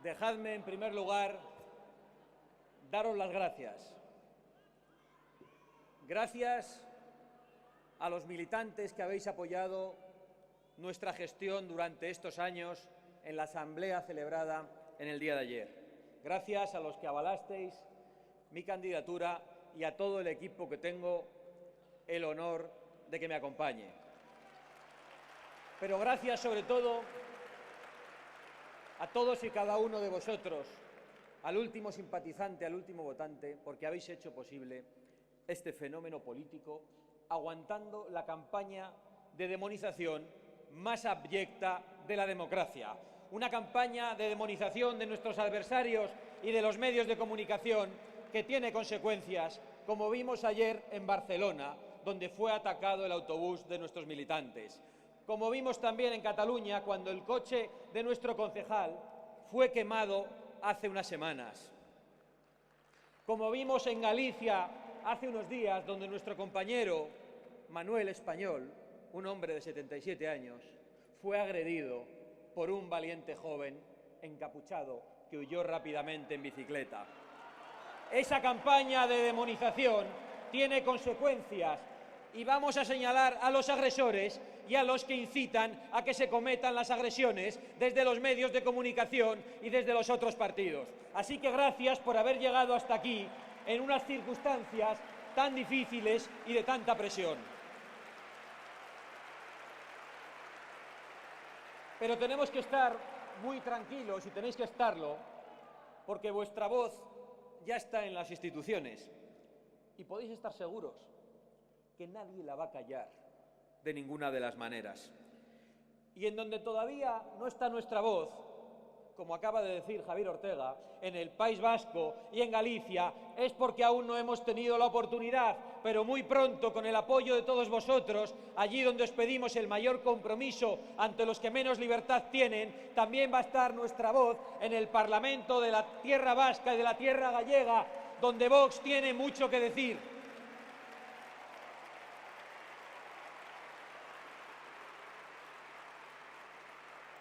Dejadme, en primer lugar, daros las gracias. Gracias a los militantes que habéis apoyado nuestra gestión durante estos años en la asamblea celebrada en el día de ayer. Gracias a los que avalasteis mi candidatura y a todo el equipo que tengo el honor de que me acompañe. Pero gracias, sobre todo, a todos y cada uno de vosotros, al último simpatizante, al último votante, porque habéis hecho posible este fenómeno político, aguantando la campaña de demonización más abyecta de la democracia. Una campaña de demonización de nuestros adversarios y de los medios de comunicación que tiene consecuencias, como vimos ayer en Barcelona, donde fue atacado el autobús de nuestros militantes. Como vimos también en Cataluña, cuando el coche de nuestro concejal fue quemado hace unas semanas. Como vimos en Galicia hace unos días, donde nuestro compañero Manuel Español, un hombre de 77 años, fue agredido por un valiente joven encapuchado que huyó rápidamente en bicicleta. Esa campaña de demonización tiene consecuencias y vamos a señalar a los agresores y a los que incitan a que se cometan las agresiones desde los medios de comunicación y desde los otros partidos. Así que gracias por haber llegado hasta aquí en unas circunstancias tan difíciles y de tanta presión. Pero tenemos que estar muy tranquilos, y tenéis que estarlo, porque vuestra voz ya está en las instituciones y podéis estar seguros que nadie la va a callar de ninguna de las maneras. Y en donde todavía no está nuestra voz, como acaba de decir Javier Ortega, en el País Vasco y en Galicia, es porque aún no hemos tenido la oportunidad, pero muy pronto, con el apoyo de todos vosotros, allí donde os pedimos el mayor compromiso ante los que menos libertad tienen, también va a estar nuestra voz en el Parlamento de la tierra vasca y de la tierra gallega, donde Vox tiene mucho que decir.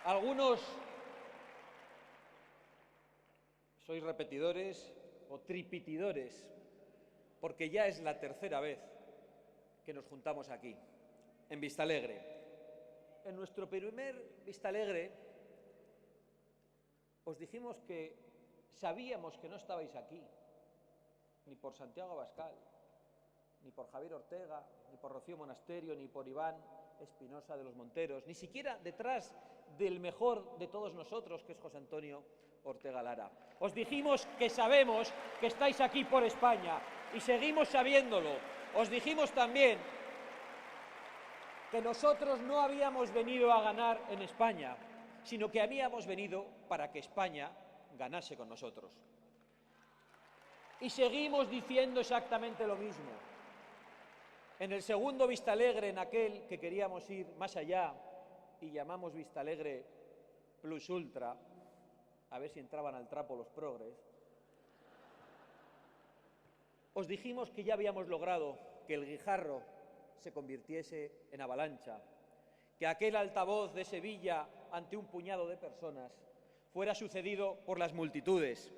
Algunos sois repetidores o tripitidores, porque ya es la tercera vez que nos juntamos aquí, en Vistalegre. En nuestro primer Vistalegre os dijimos que sabíamos que no estabais aquí, ni por Santiago Abascal, ni por Javier Ortega, ni por Rocío Monasterio, ni por Iván Espinosa de los Monteros, ni siquiera detrás del mejor de todos nosotros, que es José Antonio Ortega Lara. Os dijimos que sabemos que estáis aquí por España y seguimos sabiéndolo. Os dijimos también que nosotros no habíamos venido a ganar en España, sino que habíamos venido para que España ganase con nosotros. Y seguimos diciendo exactamente lo mismo. En el segundo Vistalegre, en aquel que queríamos ir más allá y llamamos Vistalegre Plus Ultra, a ver si entraban al trapo los progres, os dijimos que ya habíamos logrado que el Guijarro se convirtiese en avalancha, que aquel altavoz de Sevilla ante un puñado de personas fuera sucedido por las multitudes,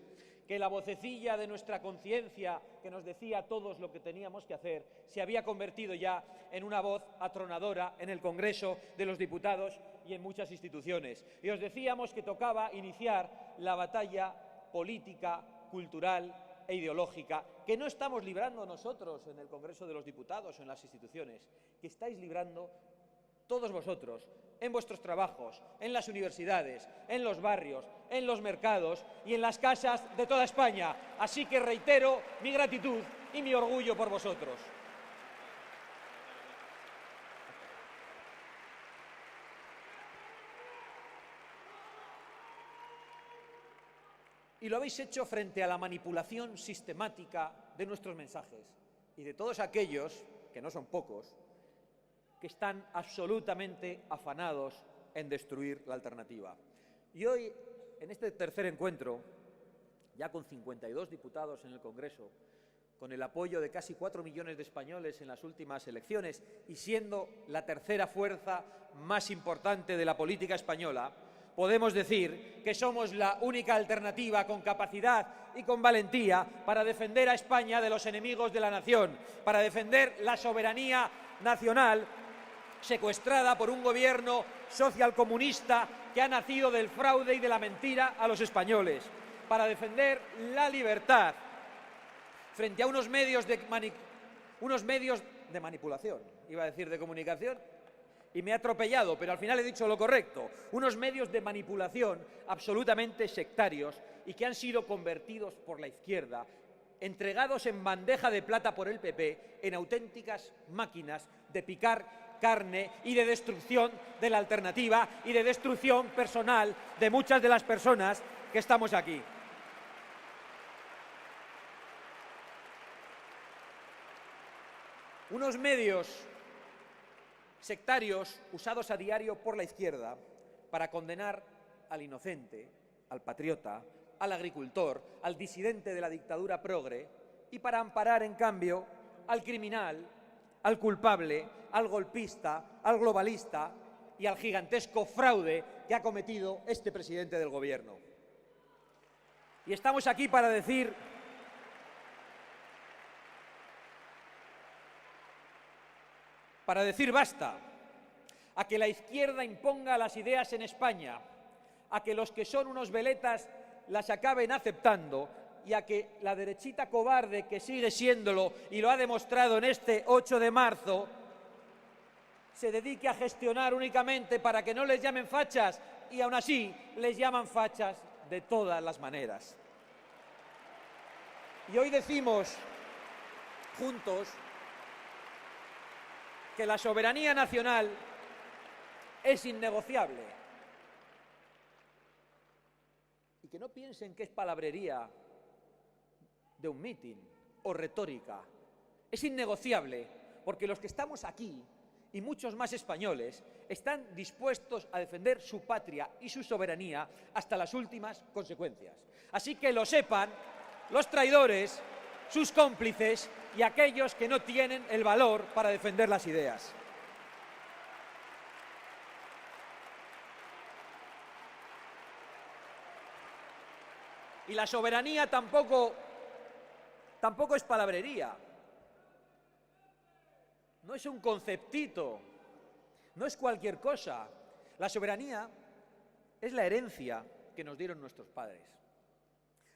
que la vocecilla de nuestra conciencia, que nos decía a todos lo que teníamos que hacer, se había convertido ya en una voz atronadora en el Congreso de los Diputados y en muchas instituciones. Y os decíamos que tocaba iniciar la batalla política, cultural e ideológica, que no estamos librando nosotros en el Congreso de los Diputados o en las instituciones, que estáis librando todos vosotros, en vuestros trabajos, en las universidades, en los barrios, en los mercados y en las casas de toda España. Así que reitero mi gratitud y mi orgullo por vosotros. Y lo habéis hecho frente a la manipulación sistemática de nuestros mensajes y de todos aquellos, que no son pocos, que están absolutamente afanados en destruir la alternativa. Y hoy, en este tercer encuentro, ya con 52 diputados en el Congreso, con el apoyo de casi 4 millones de españoles en las últimas elecciones y siendo la tercera fuerza más importante de la política española, podemos decir que somos la única alternativa con capacidad y con valentía para defender a España de los enemigos de la nación, para defender la soberanía nacional secuestrada por un gobierno socialcomunista que ha nacido del fraude y de la mentira a los españoles, para defender la libertad frente a unos medios de manipulación, iba a decir de comunicación, y me he atropellado, pero al final he dicho lo correcto, unos medios de manipulación absolutamente sectarios y que han sido convertidos por la izquierda, entregados en bandeja de plata por el PP, en auténticas máquinas de picar carne y de destrucción de la alternativa y de destrucción personal de muchas de las personas que estamos aquí. Unos medios sectarios usados a diario por la izquierda para condenar al inocente, al patriota, al agricultor, al disidente de la dictadura progre y para amparar, en cambio, al criminal, al culpable, al golpista, al globalista y al gigantesco fraude que ha cometido este presidente del Gobierno. Y estamos aquí para decir basta a que la izquierda imponga las ideas en España, a que los que son unos veletas las acaben aceptando y a que la derechita cobarde, que sigue siéndolo y lo ha demostrado en este 8 de marzo, se dedique a gestionar únicamente para que no les llamen fachas y aún así les llaman fachas de todas las maneras. Y hoy decimos juntos que la soberanía nacional es innegociable. Y que no piensen que es palabrería de un mitin o retórica. Es innegociable porque los que estamos aquí y muchos más españoles están dispuestos a defender su patria y su soberanía hasta las últimas consecuencias. Así que lo sepan los traidores, sus cómplices y aquellos que no tienen el valor para defender las ideas. Y la soberanía tampoco es palabrería. No es un conceptito, no es cualquier cosa. La soberanía es la herencia que nos dieron nuestros padres.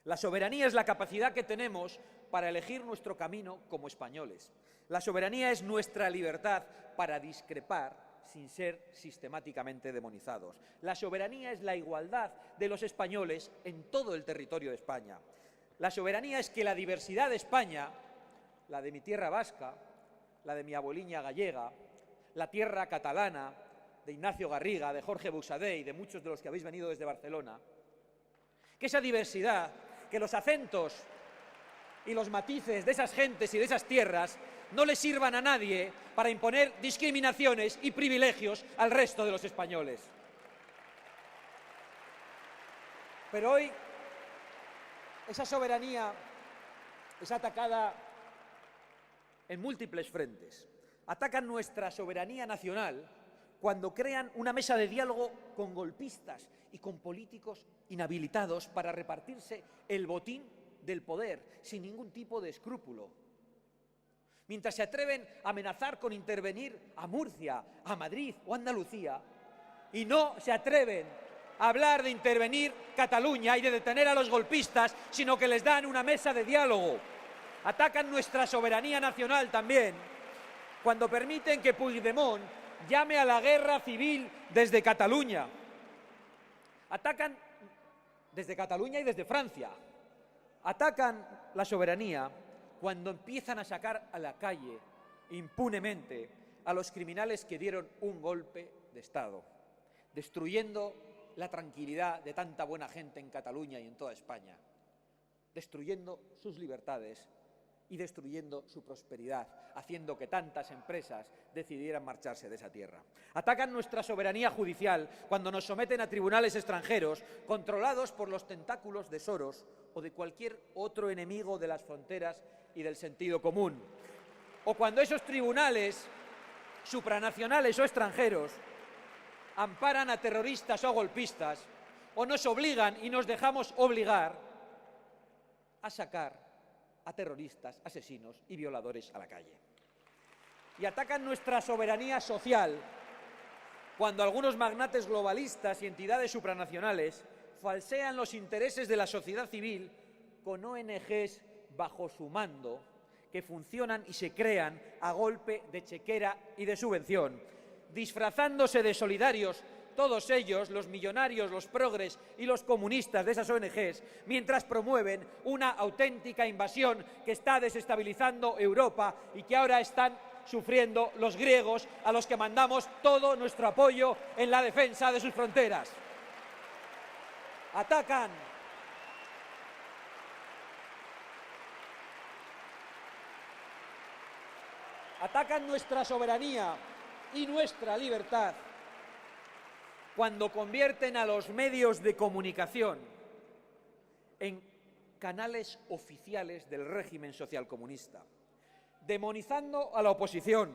La soberanía es la capacidad que tenemos para elegir nuestro camino como españoles. La soberanía es nuestra libertad para discrepar sin ser sistemáticamente demonizados. La soberanía es la igualdad de los españoles en todo el territorio de España. La soberanía es que la diversidad de España, la de mi tierra vasca, la de mi abueliña gallega, la tierra catalana, de Ignacio Garriga, de Jorge Buxadé y de muchos de los que habéis venido desde Barcelona, que esa diversidad, que los acentos y los matices de esas gentes y de esas tierras no le sirvan a nadie para imponer discriminaciones y privilegios al resto de los españoles. Pero hoy esa soberanía es atacada en múltiples frentes. Atacan nuestra soberanía nacional cuando crean una mesa de diálogo con golpistas y con políticos inhabilitados para repartirse el botín del poder sin ningún tipo de escrúpulo. Mientras se atreven a amenazar con intervenir a Murcia, a Madrid o a Andalucía, y no se atreven a hablar de intervenir Cataluña y de detener a los golpistas, sino que les dan una mesa de diálogo. Atacan nuestra soberanía nacional también cuando permiten que Puigdemont llame a la guerra civil desde Cataluña. Atacan desde Cataluña y desde Francia. Atacan la soberanía cuando empiezan a sacar a la calle impunemente a los criminales que dieron un golpe de Estado, destruyendo la tranquilidad de tanta buena gente en Cataluña y en toda España, destruyendo sus libertades y destruyendo su prosperidad, haciendo que tantas empresas decidieran marcharse de esa tierra. Atacan nuestra soberanía judicial cuando nos someten a tribunales extranjeros controlados por los tentáculos de Soros o de cualquier otro enemigo de las fronteras y del sentido común. O cuando esos tribunales supranacionales o extranjeros amparan a terroristas o golpistas o nos obligan y nos dejamos obligar a sacar a terroristas, asesinos y violadores a la calle. Y atacan nuestra soberanía social cuando algunos magnates globalistas y entidades supranacionales falsean los intereses de la sociedad civil con ONGs bajo su mando que funcionan y se crean a golpe de chequera y de subvención, disfrazándose de solidarios todos ellos, los millonarios, los progres y los comunistas de esas ONGs, mientras promueven una auténtica invasión que está desestabilizando Europa y que ahora están sufriendo los griegos, a los que mandamos todo nuestro apoyo en la defensa de sus fronteras. Atacan nuestra soberanía y nuestra libertad cuando convierten a los medios de comunicación en canales oficiales del régimen socialcomunista, demonizando a la oposición,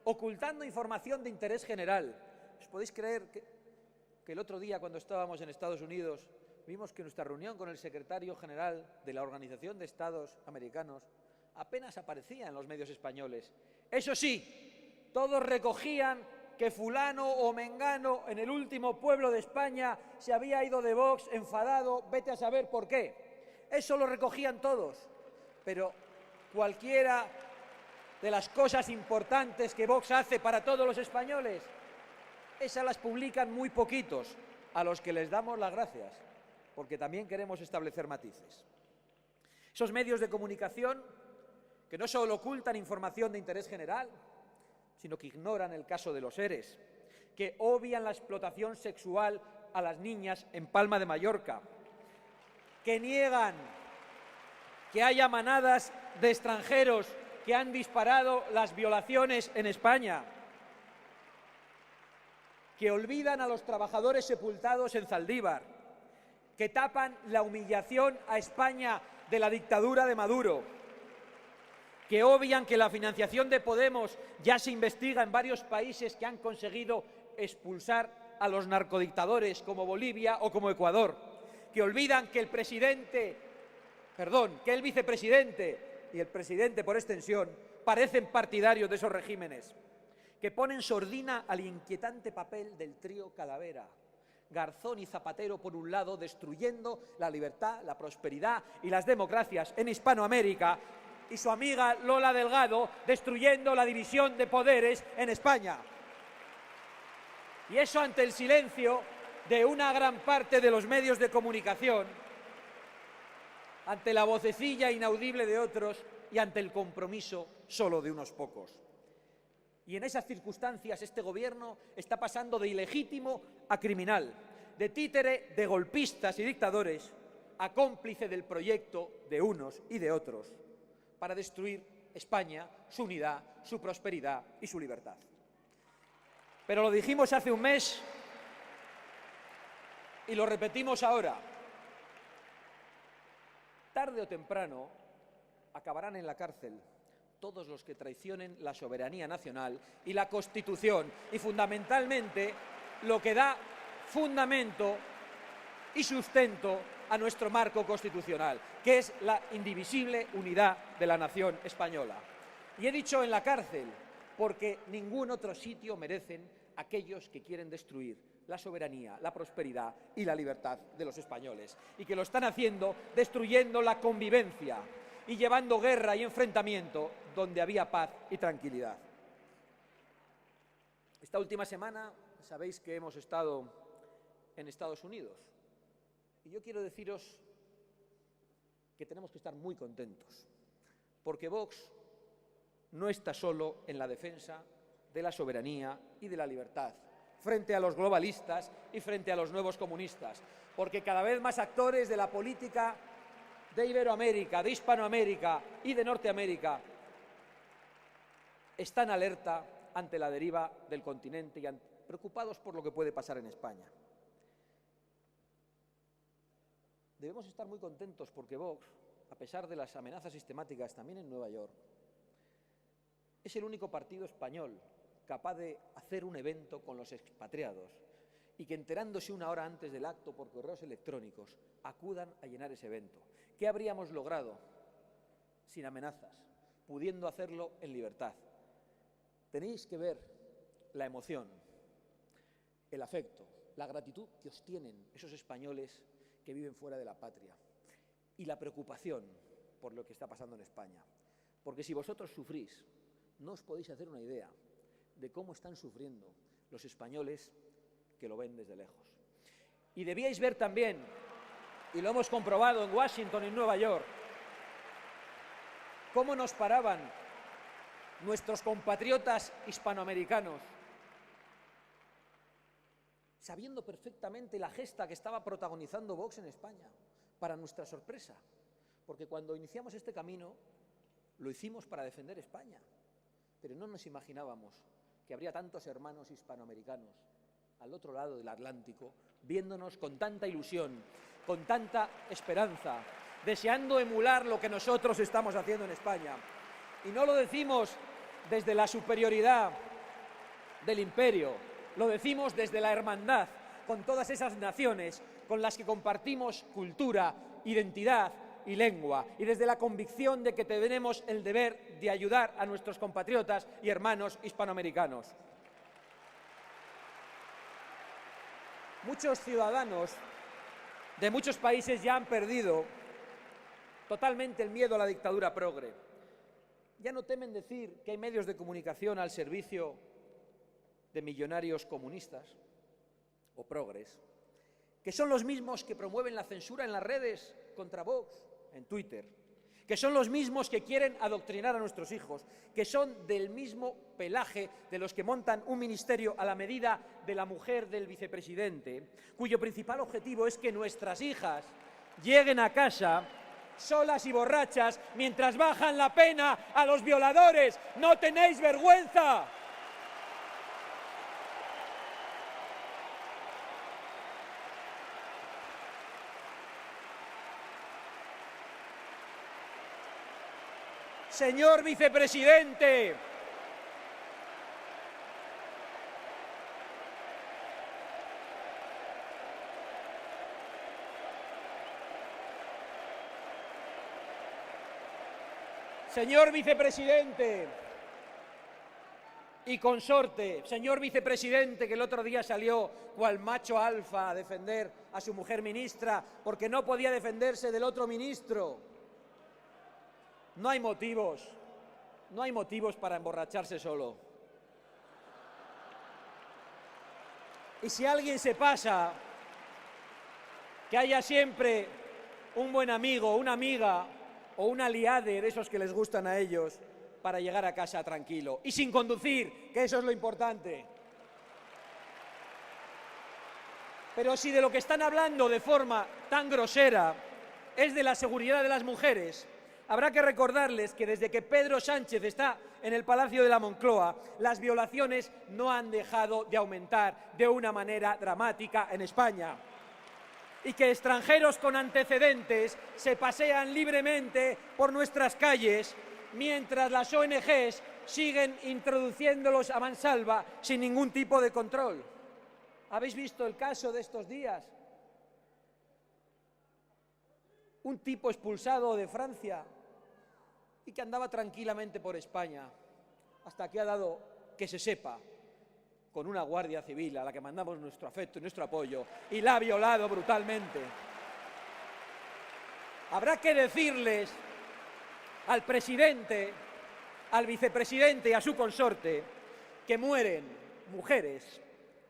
ocultando información de interés general. ¿Os podéis creer que el otro día, cuando estábamos en Estados Unidos, vimos que nuestra reunión con el secretario general de la Organización de Estados Americanos apenas aparecía en los medios españoles? Eso sí, todos recogían que fulano o mengano en el último pueblo de España se había ido de Vox enfadado, vete a saber por qué. Eso lo recogían todos, pero cualquiera de las cosas importantes que Vox hace para todos los españoles, esas las publican muy poquitos, a los que les damos las gracias, porque también queremos establecer matices. Esos medios de comunicación que no solo ocultan información de interés general, sino que ignoran el caso de los ERES, que obvian la explotación sexual a las niñas en Palma de Mallorca, que niegan que haya manadas de extranjeros que han disparado las violaciones en España, que olvidan a los trabajadores sepultados en Zaldívar, que tapan la humillación a España de la dictadura de Maduro, que obvian que la financiación de Podemos ya se investiga en varios países que han conseguido expulsar a los narcodictadores como Bolivia o como Ecuador, que olvidan que el vicepresidente y el presidente por extensión parecen partidarios de esos regímenes, que ponen sordina al inquietante papel del trío Calavera, Garzón y Zapatero por un lado, destruyendo la libertad, la prosperidad y las democracias en Hispanoamérica, y su amiga Lola Delgado destruyendo la división de poderes en España. Y eso ante el silencio de una gran parte de los medios de comunicación, ante la vocecilla inaudible de otros y ante el compromiso solo de unos pocos. Y en esas circunstancias este gobierno está pasando de ilegítimo a criminal, de títere de golpistas y dictadores a cómplice del proyecto de unos y de otros, para destruir España, su unidad, su prosperidad y su libertad. Pero lo dijimos hace un mes y lo repetimos ahora. Tarde o temprano acabarán en la cárcel todos los que traicionen la soberanía nacional y la Constitución, y fundamentalmente lo que da fundamento y sustento a nuestro marco constitucional, que es la indivisible unidad de la nación española. Y he dicho en la cárcel, porque ningún otro sitio merecen aquellos que quieren destruir la soberanía, la prosperidad y la libertad de los españoles, y que lo están haciendo destruyendo la convivencia y llevando guerra y enfrentamiento donde había paz y tranquilidad. Esta última semana sabéis que hemos estado en Estados Unidos. Y yo quiero deciros que tenemos que estar muy contentos, porque Vox no está solo en la defensa de la soberanía y de la libertad, frente a los globalistas y frente a los nuevos comunistas, porque cada vez más actores de la política de Iberoamérica, de Hispanoamérica y de Norteamérica están alerta ante la deriva del continente y preocupados por lo que puede pasar en España. Debemos estar muy contentos porque Vox, a pesar de las amenazas sistemáticas también en Nueva York, es el único partido español capaz de hacer un evento con los expatriados y que, enterándose una hora antes del acto por correos electrónicos, acudan a llenar ese evento. ¿Qué habríamos logrado sin amenazas, pudiendo hacerlo en libertad? Tenéis que ver la emoción, el afecto, la gratitud que os tienen esos españoles que viven fuera de la patria y la preocupación por lo que está pasando en España. Porque si vosotros sufrís, no os podéis hacer una idea de cómo están sufriendo los españoles que lo ven desde lejos. Y debíais ver también, y lo hemos comprobado en Washington y en Nueva York, cómo nos paraban nuestros compatriotas hispanoamericanos, sabiendo perfectamente la gesta que estaba protagonizando Vox en España, para nuestra sorpresa, porque cuando iniciamos este camino lo hicimos para defender España, pero no nos imaginábamos que habría tantos hermanos hispanoamericanos al otro lado del Atlántico, viéndonos con tanta ilusión, con tanta esperanza, deseando emular lo que nosotros estamos haciendo en España. Y no lo decimos desde la superioridad del imperio, lo decimos desde la hermandad con todas esas naciones con las que compartimos cultura, identidad y lengua, y desde la convicción de que tenemos el deber de ayudar a nuestros compatriotas y hermanos hispanoamericanos. Muchos ciudadanos de muchos países ya han perdido totalmente el miedo a la dictadura progre. Ya no temen decir que hay medios de comunicación al servicio de millonarios comunistas o progres, que son los mismos que promueven la censura en las redes contra Vox, en Twitter, que son los mismos que quieren adoctrinar a nuestros hijos, que son del mismo pelaje de los que montan un ministerio a la medida de la mujer del vicepresidente, cuyo principal objetivo es que nuestras hijas lleguen a casa solas y borrachas mientras bajan la pena a los violadores. ¡No tenéis vergüenza! Señor vicepresidente, señor vicepresidente y consorte, señor vicepresidente, que el otro día salió cual macho alfa a defender a su mujer ministra porque no podía defenderse del otro ministro. No hay motivos para emborracharse solo. Y si alguien se pasa, que haya siempre un buen amigo, una amiga o un aliade de esos que les gustan a ellos para llegar a casa tranquilo y sin conducir, que eso es lo importante. Pero si de lo que están hablando de forma tan grosera es de la seguridad de las mujeres, habrá que recordarles que desde que Pedro Sánchez está en el Palacio de la Moncloa, las violaciones no han dejado de aumentar de una manera dramática en España. Y que extranjeros con antecedentes se pasean libremente por nuestras calles, mientras las ONGs siguen introduciéndolos a mansalva sin ningún tipo de control. ¿Habéis visto el caso de estos días? Un tipo expulsado de Francia y que andaba tranquilamente por España, hasta que ha dado que se sepa con una Guardia Civil a la que mandamos nuestro afecto y nuestro apoyo, y la ha violado brutalmente. Habrá que decirles al presidente, al vicepresidente y a su consorte que mueren mujeres,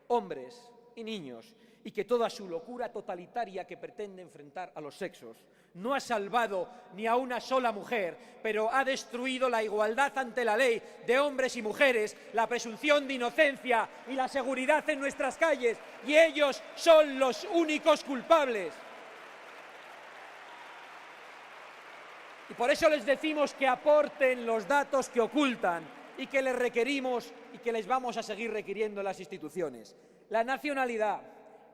hombres y niños, y que toda su locura totalitaria que pretende enfrentar a los sexos no ha salvado ni a una sola mujer, pero ha destruido la igualdad ante la ley de hombres y mujeres, la presunción de inocencia y la seguridad en nuestras calles, y ellos son los únicos culpables. Y por eso les decimos que aporten los datos que ocultan y que les requerimos y que les vamos a seguir requiriendo en las instituciones. La nacionalidad,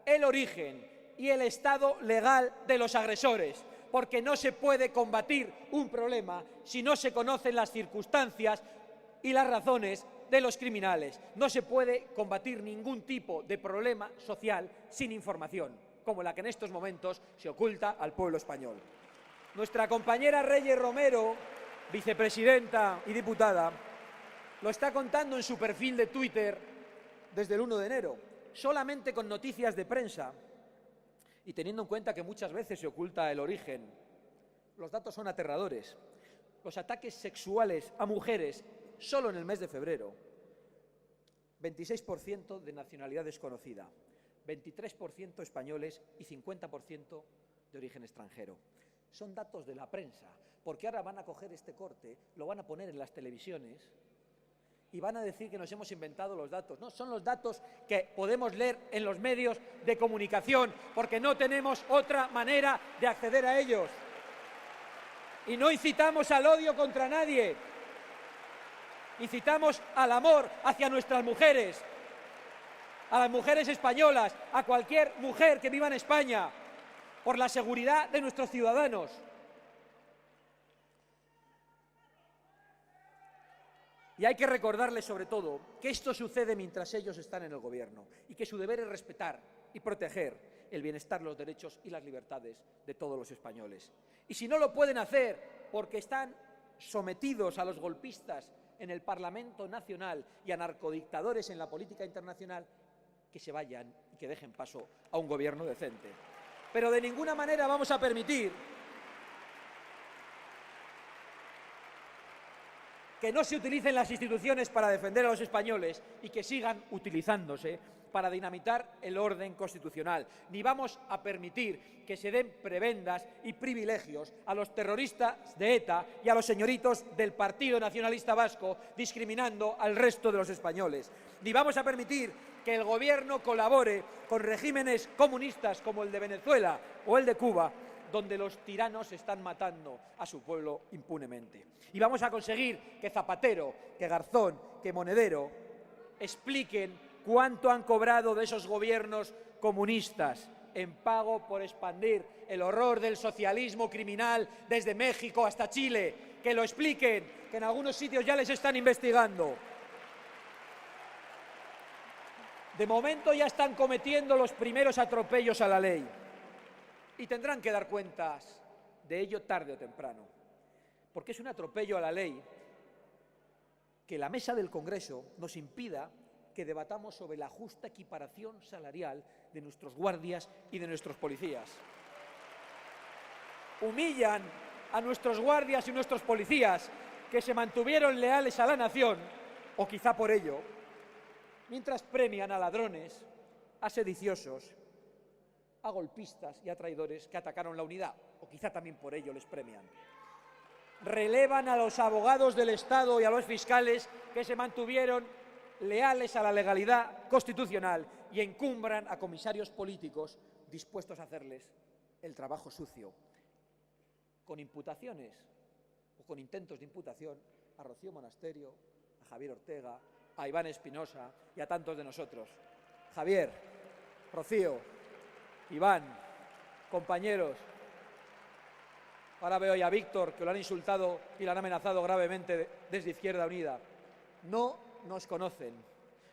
el origen y el estado legal de los agresores, porque no se puede combatir un problema si no se conocen las circunstancias y las razones de los criminales. No se puede combatir ningún tipo de problema social sin información, como la que en estos momentos se oculta al pueblo español. Nuestra compañera Reyes Romero, vicepresidenta y diputada, lo está contando en su perfil de Twitter desde el 1 de enero, solamente con noticias de prensa y teniendo en cuenta que muchas veces se oculta el origen. Los datos son aterradores. Los ataques sexuales a mujeres, solo en el mes de febrero, 26% de nacionalidad desconocida, 23% españoles y 50% de origen extranjero. Son datos de la prensa, porque ahora van a coger este corte, lo van a poner en las televisiones y van a decir que nos hemos inventado los datos. No, son los datos que podemos leer en los medios de comunicación, porque no tenemos otra manera de acceder a ellos. Y no incitamos al odio contra nadie, incitamos al amor hacia nuestras mujeres, a las mujeres españolas, a cualquier mujer que viva en España, por la seguridad de nuestros ciudadanos. Y hay que recordarles, sobre todo, que esto sucede mientras ellos están en el gobierno y que su deber es respetar y proteger el bienestar, los derechos y las libertades de todos los españoles. Y si no lo pueden hacer porque están sometidos a los golpistas en el Parlamento Nacional y a narcodictadores en la política internacional, que se vayan y que dejen paso a un gobierno decente. Pero de ninguna manera vamos a permitir que no se utilicen las instituciones para defender a los españoles y que sigan utilizándose para dinamitar el orden constitucional. Ni vamos a permitir que se den prebendas y privilegios a los terroristas de ETA y a los señoritos del Partido Nacionalista Vasco, discriminando al resto de los españoles. Ni vamos a permitir que el Gobierno colabore con regímenes comunistas como el de Venezuela o el de Cuba, donde los tiranos están matando a su pueblo impunemente. Y vamos a conseguir que Zapatero, que Garzón, que Monedero expliquen cuánto han cobrado de esos gobiernos comunistas en pago por expandir el horror del socialismo criminal desde México hasta Chile. Que lo expliquen, que en algunos sitios ya les están investigando. De momento ya están cometiendo los primeros atropellos a la ley y tendrán que dar cuentas de ello tarde o temprano, porque es un atropello a la ley que la mesa del Congreso nos impida que debatamos sobre la justa equiparación salarial de nuestros guardias y de nuestros policías. Humillan a nuestros guardias y nuestros policías que se mantuvieron leales a la nación, o quizá por ello, mientras premian a ladrones, a sediciosos, a golpistas y a traidores que atacaron la unidad, o quizá también por ello les premian. Relevan a los abogados del Estado y a los fiscales que se mantuvieron leales a la legalidad constitucional y encumbran a comisarios políticos dispuestos a hacerles el trabajo sucio, con imputaciones o con intentos de imputación a Rocío Monasterio, a Javier Ortega, a Iván Espinosa y a tantos de nosotros. Javier, Rocío, Iván, compañeros, ahora veo ya a Víctor, que lo han insultado y lo han amenazado gravemente desde Izquierda Unida. No nos conocen.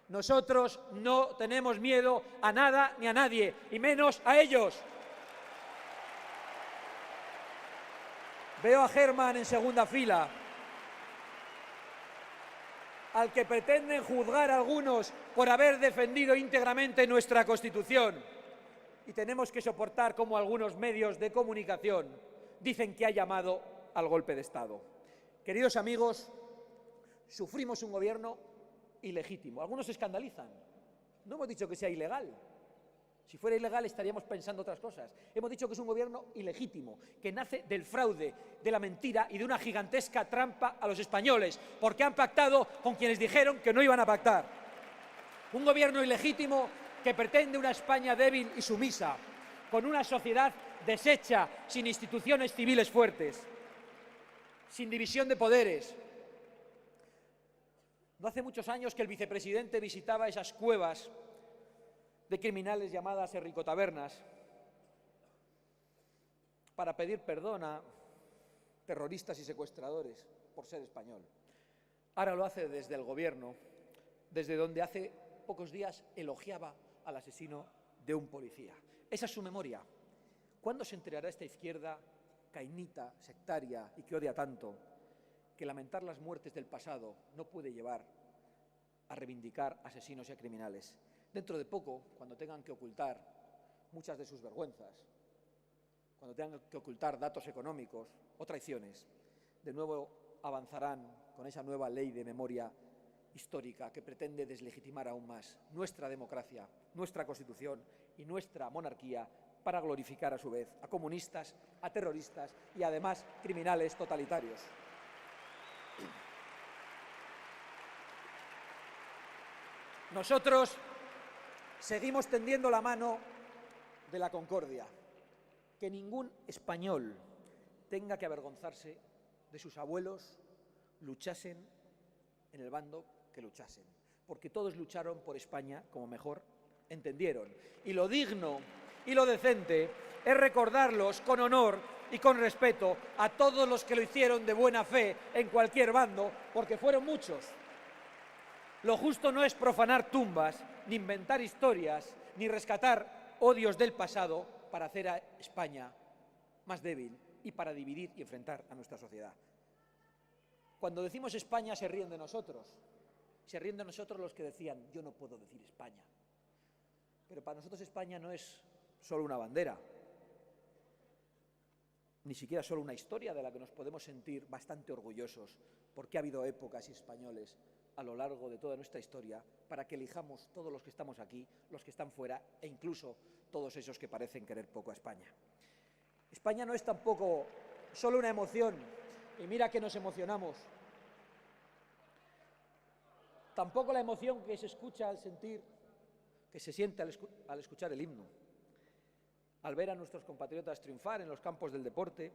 Nosotros no tenemos miedo a nada ni a nadie, y menos a ellos. Veo a Germán en segunda fila, al que pretenden juzgar algunos por haber defendido íntegramente nuestra Constitución. Y tenemos que soportar cómo algunos medios de comunicación dicen que ha llamado al golpe de Estado. Queridos amigos, sufrimos un gobierno ilegítimo. Algunos se escandalizan. No hemos dicho que sea ilegal. Si fuera ilegal estaríamos pensando otras cosas. Hemos dicho que es un gobierno ilegítimo, que nace del fraude, de la mentira y de una gigantesca trampa a los españoles, porque han pactado con quienes dijeron que no iban a pactar. Un gobierno ilegítimo que pretende una España débil y sumisa, con una sociedad deshecha, sin instituciones civiles fuertes, sin división de poderes. No hace muchos años que el vicepresidente visitaba esas cuevas de criminales llamadas erricotabernas para pedir perdón a terroristas y secuestradores por ser español. Ahora lo hace desde el gobierno desde donde hace pocos días elogiaba al asesino de un policía. Esa es su memoria. ¿Cuándo se enterará esta izquierda cainita, sectaria y que odia tanto, que lamentar las muertes del pasado no puede llevar a reivindicar asesinos y a criminales? Dentro de poco, cuando tengan que ocultar muchas de sus vergüenzas, cuando tengan que ocultar datos económicos o traiciones, de nuevo avanzarán con esa nueva ley de memoria histórica que pretende deslegitimar aún más nuestra democracia, nuestra Constitución y nuestra monarquía para glorificar a su vez a comunistas, a terroristas y además criminales totalitarios. Nosotros seguimos tendiendo la mano de la concordia. Que ningún español tenga que avergonzarse de sus abuelos luchasen en el bando que luchasen, porque todos lucharon por España como mejor entendieron. Y lo digno y lo decente es recordarlos con honor y con respeto a todos los que lo hicieron de buena fe en cualquier bando, porque fueron muchos. Lo justo no es profanar tumbas, ni inventar historias, ni rescatar odios del pasado para hacer a España más débil y para dividir y enfrentar a nuestra sociedad. Cuando decimos España se ríen de nosotros. Se ríen de nosotros los que decían, yo no puedo decir España. Pero para nosotros España no es solo una bandera, ni siquiera solo una historia de la que nos podemos sentir bastante orgullosos, porque ha habido épocas y españoles a lo largo de toda nuestra historia para que elijamos todos los que estamos aquí, los que están fuera e incluso todos esos que parecen querer poco a España. España no es tampoco solo una emoción, y mira que nos emocionamos. Tampoco la emoción que se escucha al sentir, que se siente al escuchar el himno, al ver a nuestros compatriotas triunfar en los campos del deporte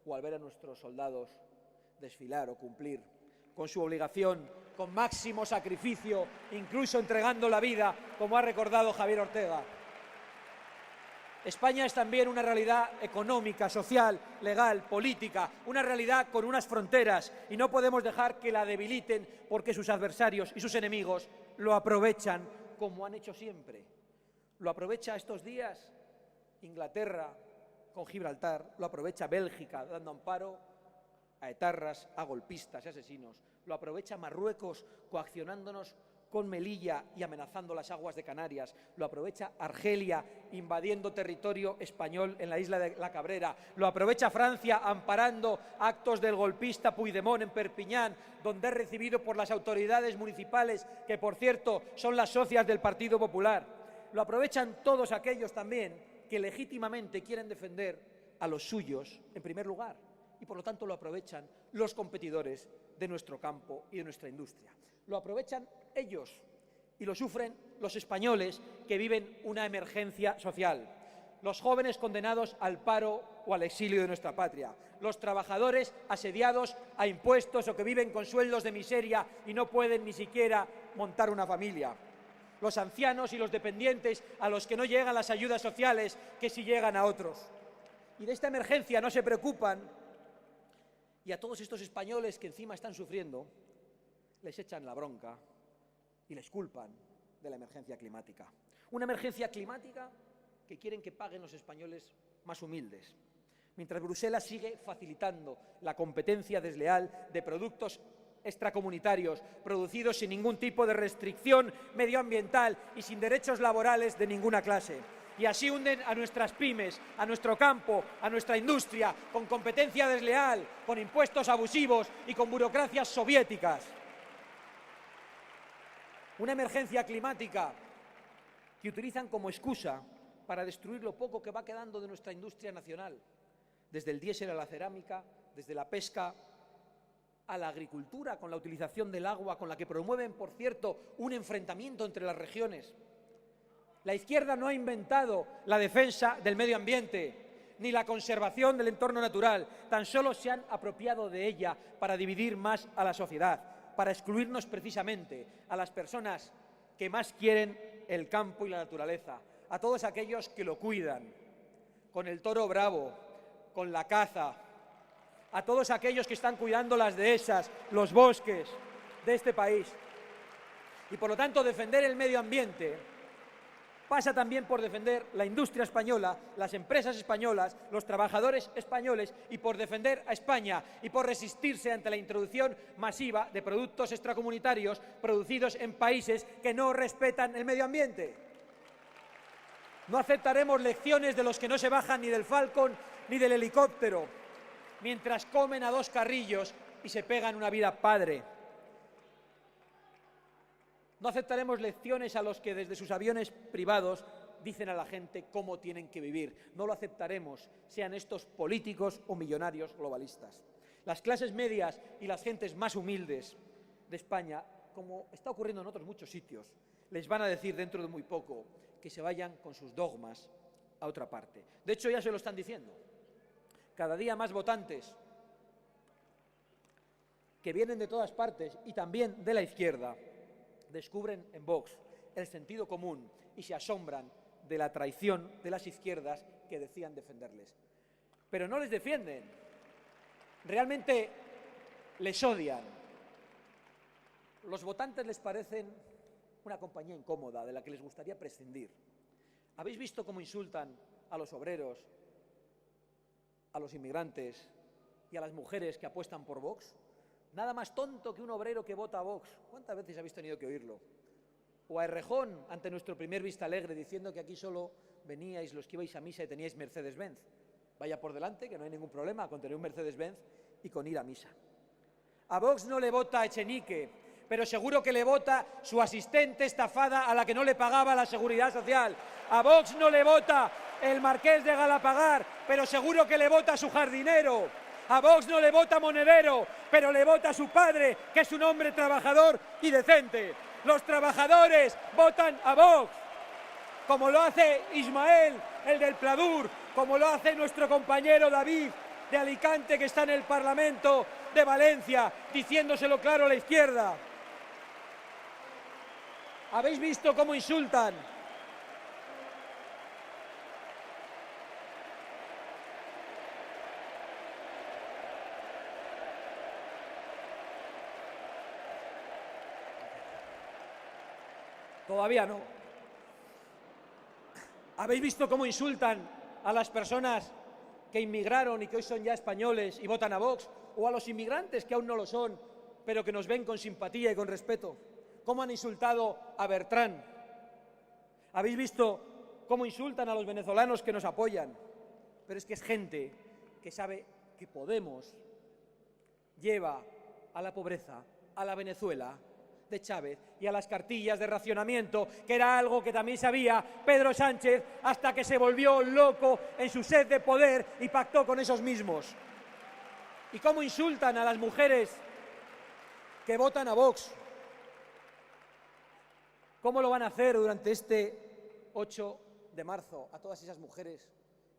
o al ver a nuestros soldados desfilar o cumplir con su obligación, con máximo sacrificio, incluso entregando la vida, como ha recordado Javier Ortega. España es también una realidad económica, social, legal, política, una realidad con unas fronteras y no podemos dejar que la debiliten porque sus adversarios y sus enemigos lo aprovechan como han hecho siempre. Lo aprovecha estos días Inglaterra con Gibraltar, lo aprovecha Bélgica dando amparo a etarras, a golpistas y asesinos, lo aprovecha Marruecos coaccionándonos con Melilla y amenazando las aguas de Canarias, lo aprovecha Argelia invadiendo territorio español en la isla de La Cabrera, lo aprovecha Francia amparando actos del golpista Puigdemont en Perpiñán, donde es recibido por las autoridades municipales, que por cierto son las socias del Partido Popular. Lo aprovechan todos aquellos también que legítimamente quieren defender a los suyos en primer lugar y por lo tanto lo aprovechan los competidores de nuestro campo y de nuestra industria. Lo aprovechan ellos y lo sufren los españoles que viven una emergencia social, los jóvenes condenados al paro o al exilio de nuestra patria, los trabajadores asediados a impuestos o que viven con sueldos de miseria y no pueden ni siquiera montar una familia, los ancianos y los dependientes a los que no llegan las ayudas sociales que sí llegan a otros. Y de esta emergencia no se preocupan y a todos estos españoles que encima están sufriendo les echan la bronca y les culpan de la emergencia climática. Una emergencia climática que quieren que paguen los españoles más humildes, mientras Bruselas sigue facilitando la competencia desleal de productos extracomunitarios producidos sin ningún tipo de restricción medioambiental y sin derechos laborales de ninguna clase. Y así hunden a nuestras pymes, a nuestro campo, a nuestra industria, con competencia desleal, con impuestos abusivos y con burocracias soviéticas. Una emergencia climática que utilizan como excusa para destruir lo poco que va quedando de nuestra industria nacional, desde el diésel a la cerámica, desde la pesca a la agricultura, con la utilización del agua, con la que promueven, por cierto, un enfrentamiento entre las regiones. La izquierda no ha inventado la defensa del medio ambiente, ni la conservación del entorno natural, tan solo se han apropiado de ella para dividir más a la sociedad, para excluirnos precisamente a las personas que más quieren el campo y la naturaleza, a todos aquellos que lo cuidan, con el toro bravo, con la caza, a todos aquellos que están cuidando las dehesas, los bosques de este país. Y por lo tanto, defender el medio ambiente pasa también por defender la industria española, las empresas españolas, los trabajadores españoles y por defender a España y por resistirse ante la introducción masiva de productos extracomunitarios producidos en países que no respetan el medio ambiente. No aceptaremos lecciones de los que no se bajan ni del Falcon ni del helicóptero, mientras comen a 2 carrillos y se pegan una vida padre. No aceptaremos lecciones a los que desde sus aviones privados dicen a la gente cómo tienen que vivir. No lo aceptaremos, sean estos políticos o millonarios globalistas. Las clases medias y las gentes más humildes de España, como está ocurriendo en otros muchos sitios, les van a decir dentro de muy poco que se vayan con sus dogmas a otra parte. De hecho, ya se lo están diciendo. Cada día más votantes que vienen de todas partes y también de la izquierda descubren en Vox el sentido común y se asombran de la traición de las izquierdas que decían defenderles. Pero no les defienden, realmente les odian. Los votantes les parecen una compañía incómoda de la que les gustaría prescindir. ¿Habéis visto cómo insultan a los obreros, a los inmigrantes y a las mujeres que apuestan por Vox? Nada más tonto que un obrero que vota a Vox. ¿Cuántas veces habéis tenido que oírlo? O a Errejón, ante nuestro primer Vista Alegre, diciendo que aquí solo veníais los que ibais a misa y teníais Mercedes-Benz. Vaya por delante, que no hay ningún problema con tener un Mercedes-Benz y con ir a misa. A Vox no le vota Echenique, pero seguro que le vota su asistente estafada a la que no le pagaba la Seguridad Social. A Vox no le vota el marqués de Galapagar, pero seguro que le vota su jardinero. A Vox no le vota Monedero, pero le vota su padre, que es un hombre trabajador y decente. Los trabajadores votan a Vox, como lo hace Ismael, el del Pladur, como lo hace nuestro compañero David de Alicante, que está en el Parlamento de Valencia, diciéndoselo claro a la izquierda. ¿Habéis visto cómo insultan? Todavía no. ¿Habéis visto cómo insultan a las personas que inmigraron y que hoy son ya españoles y votan a Vox? ¿O a los inmigrantes que aún no lo son, pero que nos ven con simpatía y con respeto? ¿Cómo han insultado a Bertrán? ¿Habéis visto cómo insultan a los venezolanos que nos apoyan? Pero es que es gente que sabe que Podemos lleva a la pobreza a la Venezuela de Chávez y a las cartillas de racionamiento, que era algo que también sabía Pedro Sánchez hasta que se volvió loco en su sed de poder y pactó con esos mismos. ¿Y cómo insultan a las mujeres que votan a Vox? ¿Cómo lo van a hacer durante este 8 de marzo a todas esas mujeres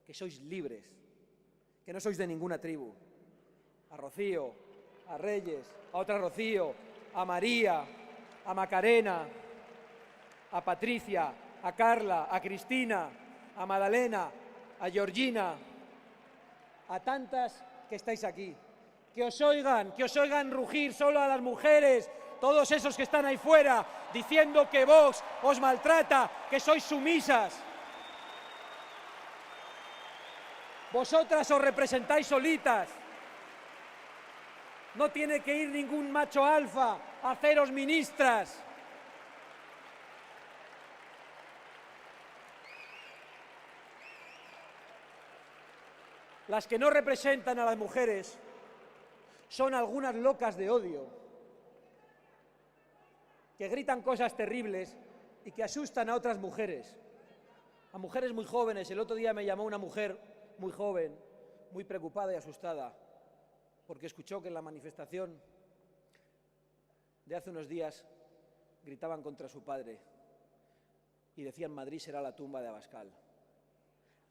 que sois libres, que no sois de ninguna tribu? A Rocío, a Reyes, a otra Rocío, a María, a Macarena, a Patricia, a Carla, a Cristina, a Madalena, a Georgina, a tantas que estáis aquí. Que os oigan rugir solo a las mujeres, todos esos que están ahí fuera, diciendo que Vox os maltrata, que sois sumisas. Vosotras os representáis solitas. No tiene que ir ningún macho alfa a haceros ministras. Las que no representan a las mujeres son algunas locas de odio, que gritan cosas terribles y que asustan a otras mujeres, a mujeres muy jóvenes. El otro día me llamó una mujer muy joven, muy preocupada y asustada, porque escuchó que en la manifestación de hace unos días gritaban contra su padre y decían: Madrid será la tumba de Abascal.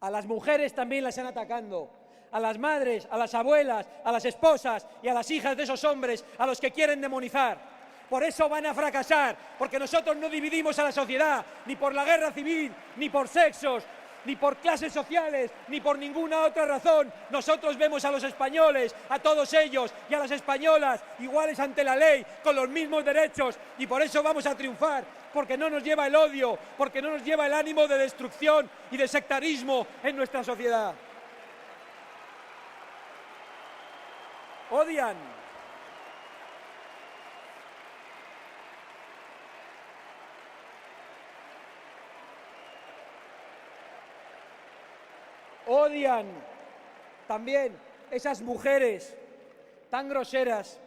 A las mujeres también las están atacando, a las madres, a las abuelas, a las esposas y a las hijas de esos hombres a los que quieren demonizar. Por eso van a fracasar, porque nosotros no dividimos a la sociedad, ni por la guerra civil, ni por sexos, ni por clases sociales, ni por ninguna otra razón. Nosotros vemos a los españoles, a todos ellos y a las españolas iguales ante la ley, con los mismos derechos, y por eso vamos a triunfar, porque no nos lleva el odio, porque no nos lleva el ánimo de destrucción y de sectarismo en nuestra sociedad. Odian. Odian también esas mujeres tan groseras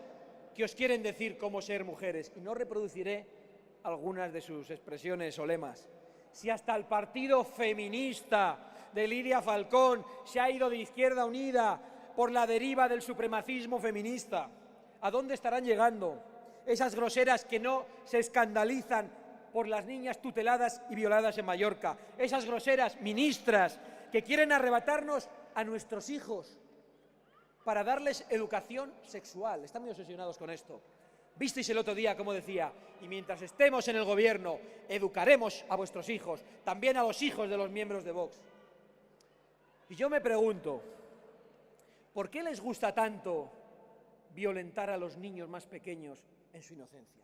que os quieren decir cómo ser mujeres. Y no reproduciré algunas de sus expresiones o lemas. Si hasta el partido feminista de Lidia Falcón se ha ido de Izquierda Unida por la deriva del supremacismo feminista, ¿a dónde estarán llegando esas groseras que no se escandalizan por las niñas tuteladas y violadas en Mallorca? Esas groseras ministras que quieren arrebatarnos a nuestros hijos para darles educación sexual. Están muy obsesionados con esto. Visteis el otro día cómo decía: y mientras estemos en el gobierno, educaremos a vuestros hijos, también a los hijos de los miembros de Vox. Y yo me pregunto, ¿por qué les gusta tanto violentar a los niños más pequeños en su inocencia?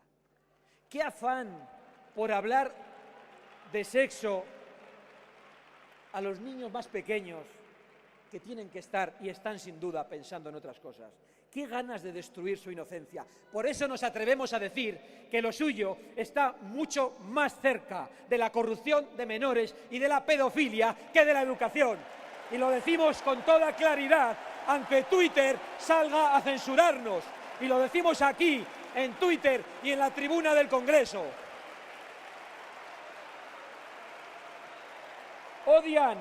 ¿Qué afán por hablar de sexo a los niños más pequeños, que tienen que estar y están sin duda pensando en otras cosas? ¿Qué ganas de destruir su inocencia? Por eso nos atrevemos a decir que lo suyo está mucho más cerca de la corrupción de menores y de la pedofilia que de la educación. Y lo decimos con toda claridad, aunque Twitter salga a censurarnos. Y lo decimos aquí, en Twitter y en la tribuna del Congreso. Odian,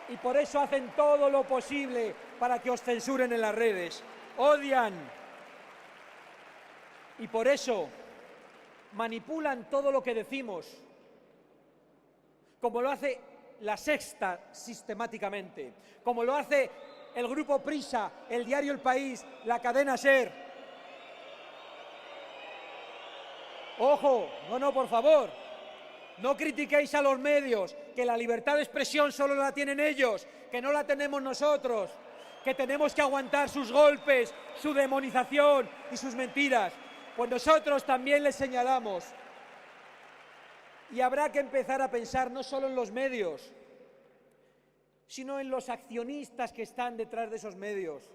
y por eso hacen todo lo posible para que os censuren en las redes. Odian, y por eso manipulan todo lo que decimos, como lo hace La Sexta sistemáticamente, como lo hace el Grupo Prisa, el diario El País, la cadena SER. Ojo, no, por favor, no critiquéis a los medios, que la libertad de expresión solo la tienen ellos, que no la tenemos nosotros, que tenemos que aguantar sus golpes, su demonización y sus mentiras. Pues nosotros también les señalamos. Y habrá que empezar a pensar no solo en los medios, sino en los accionistas que están detrás de esos medios,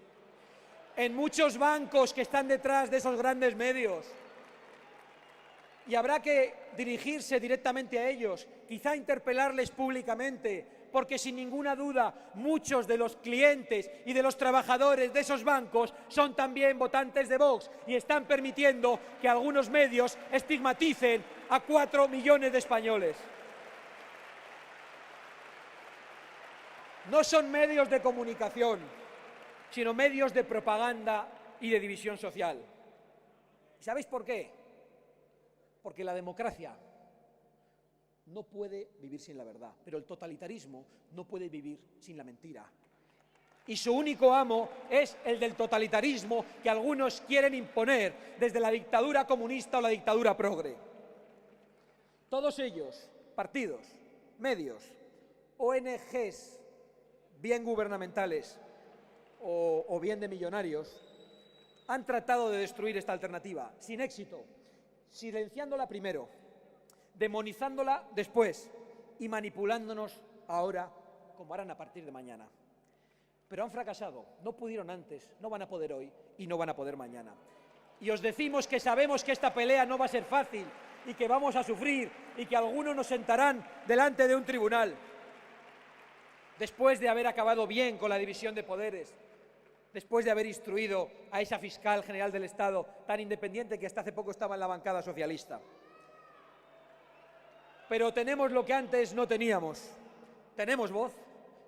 en muchos bancos que están detrás de esos grandes medios. Y habrá que dirigirse directamente a ellos, quizá interpelarles públicamente, porque sin ninguna duda muchos de los clientes y de los trabajadores de esos bancos son también votantes de Vox y están permitiendo que algunos medios estigmaticen a 4 millones de españoles. No son medios de comunicación, sino medios de propaganda y de división social. ¿Sabéis por qué? Porque la democracia no puede vivir sin la verdad, pero el totalitarismo no puede vivir sin la mentira. Y su único amo es el del totalitarismo que algunos quieren imponer desde la dictadura comunista o la dictadura progre. Todos ellos, partidos, medios, ONGs, bien gubernamentales o bien de millonarios, han tratado de destruir esta alternativa, sin éxito, silenciándola primero, demonizándola después y manipulándonos ahora, como harán a partir de mañana. Pero han fracasado, no pudieron antes, no van a poder hoy y no van a poder mañana. Y os decimos que sabemos que esta pelea no va a ser fácil y que vamos a sufrir y que algunos nos sentarán delante de un tribunal. Después de haber acabado bien con la división de poderes, después de haber instruido a esa fiscal general del Estado tan independiente que hasta hace poco estaba en la bancada socialista. Pero tenemos lo que antes no teníamos. Tenemos voz,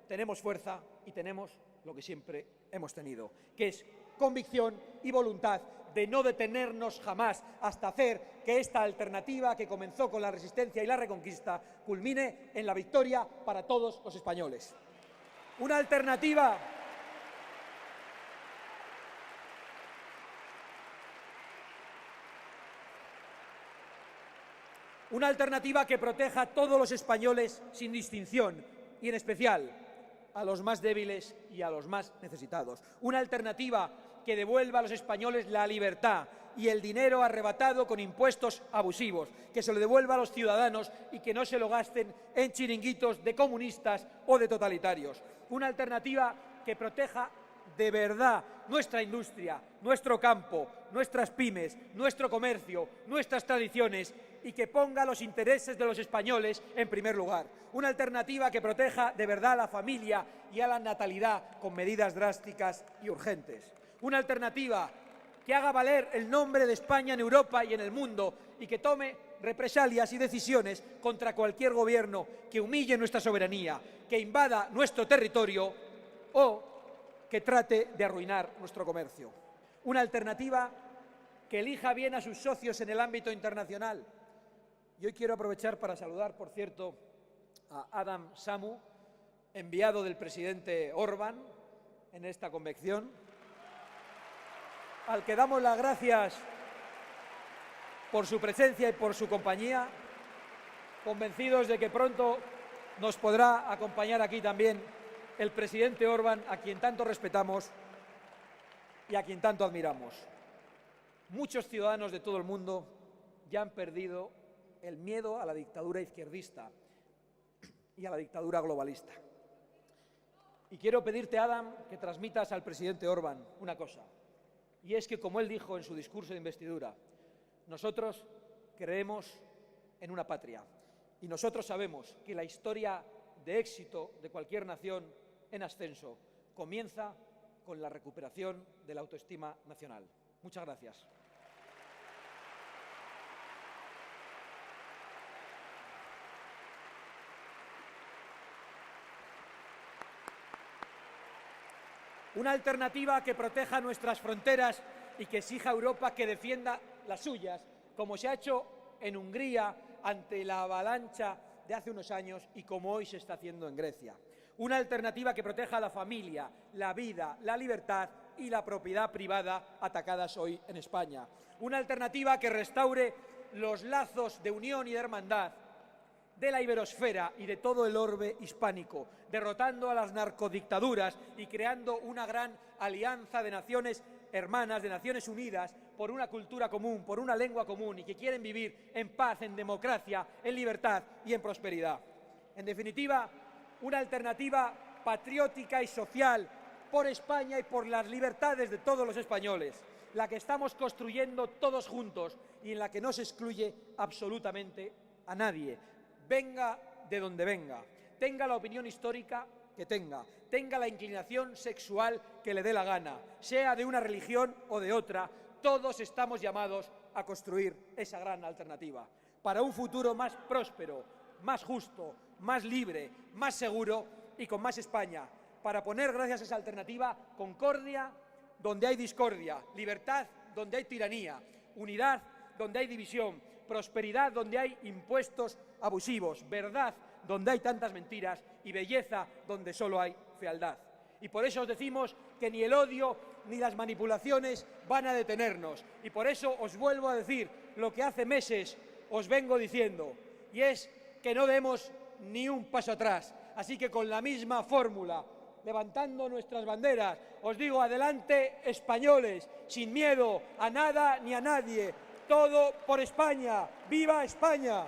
tenemos fuerza y tenemos lo que siempre hemos tenido, que es convicción y voluntad de no detenernos jamás hasta hacer que esta alternativa que comenzó con la resistencia y la reconquista culmine en la victoria para todos los españoles. Una alternativa que proteja a todos los españoles sin distinción, y, en especial, a los más débiles y a los más necesitados. Una alternativa que devuelva a los españoles la libertad y el dinero arrebatado con impuestos abusivos, que se lo devuelva a los ciudadanos y que no se lo gasten en chiringuitos de comunistas o de totalitarios. Una alternativa que proteja de verdad nuestra industria, nuestro campo, nuestras pymes, nuestro comercio, nuestras tradiciones y que ponga los intereses de los españoles en primer lugar. Una alternativa que proteja de verdad a la familia y a la natalidad con medidas drásticas y urgentes. Una alternativa que haga valer el nombre de España en Europa y en el mundo y que tome represalias y decisiones contra cualquier gobierno que humille nuestra soberanía, que invada nuestro territorio o que trate de arruinar nuestro comercio. Una alternativa que elija bien a sus socios en el ámbito internacional. Y hoy quiero aprovechar para saludar, por cierto, a Adam Samu, enviado del presidente Orbán en esta convención, al que damos las gracias por su presencia y por su compañía, convencidos de que pronto nos podrá acompañar aquí también el presidente Orbán, a quien tanto respetamos y a quien tanto admiramos. Muchos ciudadanos de todo el mundo ya han perdido el miedo a la dictadura izquierdista y a la dictadura globalista. Y quiero pedirte, Adam, que transmitas al presidente Orbán una cosa, y es que, como él dijo en su discurso de investidura, nosotros creemos en una patria y nosotros sabemos que la historia de éxito de cualquier nación en ascenso comienza con la recuperación de la autoestima nacional. Muchas gracias. Una alternativa que proteja nuestras fronteras y que exija a Europa que defienda las suyas, como se ha hecho en Hungría ante la avalancha de hace unos años y como hoy se está haciendo en Grecia. Una alternativa que proteja a la familia, la vida, la libertad y la propiedad privada atacadas hoy en España. Una alternativa que restaure los lazos de unión y de hermandad de la iberosfera y de todo el orbe hispánico, derrotando a las narcodictaduras y creando una gran alianza de naciones hermanas, de Naciones Unidas, por una cultura común, por una lengua común y que quieren vivir en paz, en democracia, en libertad y en prosperidad. En definitiva, una alternativa patriótica y social por España y por las libertades de todos los españoles, la que estamos construyendo todos juntos y en la que no se excluye absolutamente a nadie, venga de donde venga, tenga la opinión histórica que tenga la inclinación sexual que le dé la gana, sea de una religión o de otra, todos estamos llamados a construir esa gran alternativa para un futuro más próspero, más justo, más libre, más seguro y con más España, para poner, gracias a esa alternativa, concordia donde hay discordia, libertad donde hay tiranía, unidad donde hay división, prosperidad donde hay impuestos abusivos, verdad donde hay tantas mentiras y belleza donde solo hay fealdad. Y por eso os decimos que ni el odio ni las manipulaciones van a detenernos. Y por eso os vuelvo a decir lo que hace meses os vengo diciendo, y es que no demos ni un paso atrás. Así que con la misma fórmula, levantando nuestras banderas, os digo, adelante españoles, sin miedo a nada ni a nadie, todo por España. ¡Viva España!